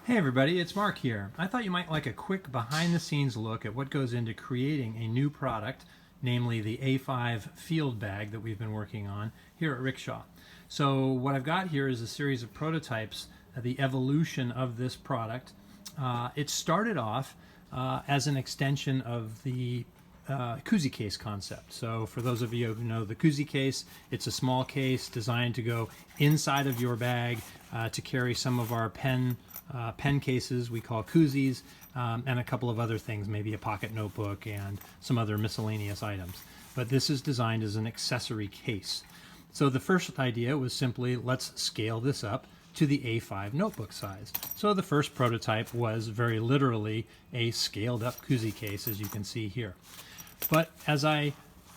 Hey everybody, it's Mark here. I thought you might like a quick behind the scenes look at what goes into creating a new product, namely the A5 field bag that we've been working on here at Rickshaw. So what I've got here is a series of prototypes, the evolution of this product. It started off as an extension of the koozie case concept. So for those of you who know the koozie case, it's a small case designed to go inside of your bag to carry some of our pen cases we call koozies, and a couple of other things, maybe a pocket notebook and some other miscellaneous items. But this is designed as an accessory case. So the first idea was simply, let's scale this up to the A5 notebook size. So the first prototype was very literally a scaled up koozie case, as you can see here. But as I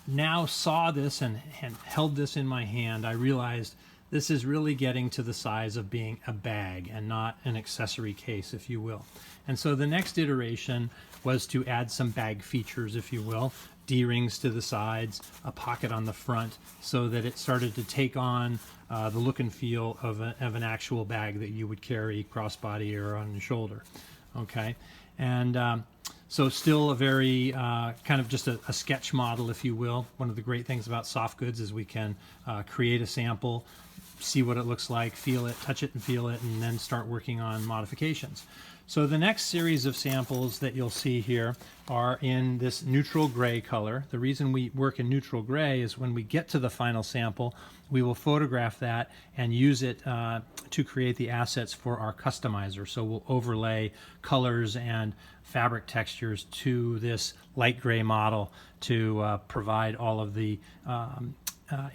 now saw this and held this in my hand, I realized this is really getting to the size of being a bag and not an accessory case, if you will. And so the next iteration was to add some bag features, if you will, D-rings to the sides, a pocket on the front, so that it started to take on the look and feel of an actual bag that you would carry crossbody or on your shoulder. Okay, and so still a very kind of just a sketch model, if you will. One of the great things about soft goods is we can create a sample, see what it looks like, feel it, touch it and feel it, and then start working on modifications. So the next series of samples that you'll see here are in this neutral gray color. The reason we work in neutral gray is when we get to the final sample, we will photograph that and use it to create the assets for our customizer. So we'll overlay colors and fabric textures to this light gray model to provide all of the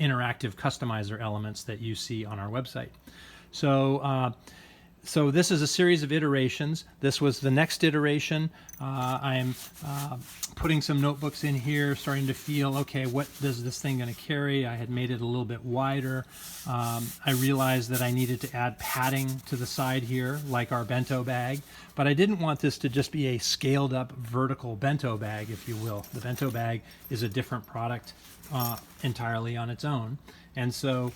interactive customizer elements that you see on our website. So this is a series of iterations. This was the next iteration. I am putting some notebooks in here, starting to feel, okay, what is this thing going to carry? I had made it a little bit wider. I realized that I needed to add padding to the side here, like our bento bag, but I didn't want this to just be a scaled up vertical bento bag, if you will. The bento bag is a different product entirely on its own. And so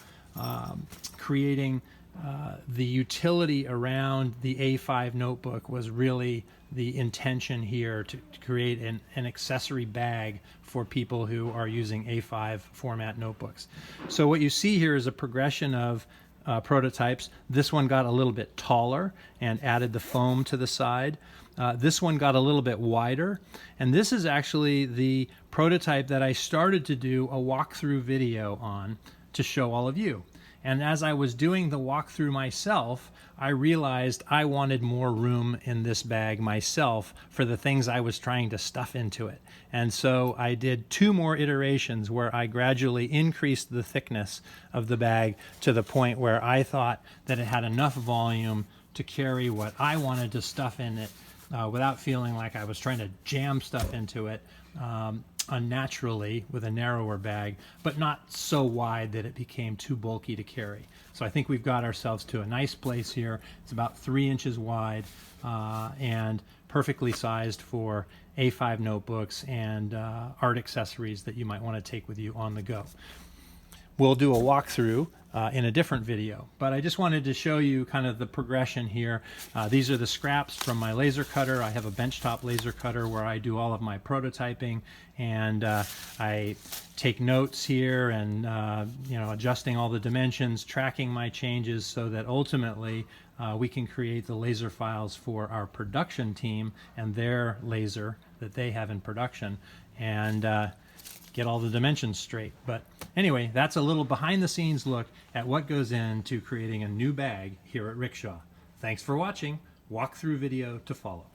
creating the utility around the A5 notebook was really the intention here to create an accessory bag for people who are using A5 format notebooks. So what you see here is a progression of prototypes. This one got a little bit taller and added the foam to the side. This one got a little bit wider, and this is actually the prototype that I started to do a walkthrough video on to show all of you. And as I was doing the walkthrough myself, I realized I wanted more room in this bag myself for the things I was trying to stuff into it. And so I did 2 more iterations where I gradually increased the thickness of the bag to the point where I thought that it had enough volume to carry what I wanted to stuff in it without feeling like I was trying to jam stuff into it unnaturally with a narrower bag, but not so wide that it became too bulky to carry. So I think we've got ourselves to a nice place here. It's about 3 inches wide and perfectly sized for A5 notebooks and art accessories that you might want to take with you on the go. We'll do a walkthrough in a different video, but I just wanted to show you kind of the progression here. These are the scraps from my laser cutter. I have a benchtop laser cutter where I do all of my prototyping, and I take notes here and adjusting all the dimensions, tracking my changes so that ultimately we can create the laser files for our production team and their laser that they have in production, and get all the dimensions straight. But anyway, that's a little behind the scenes look at what goes into creating a new bag here at Rickshaw. Thanks for watching. Walkthrough video to follow.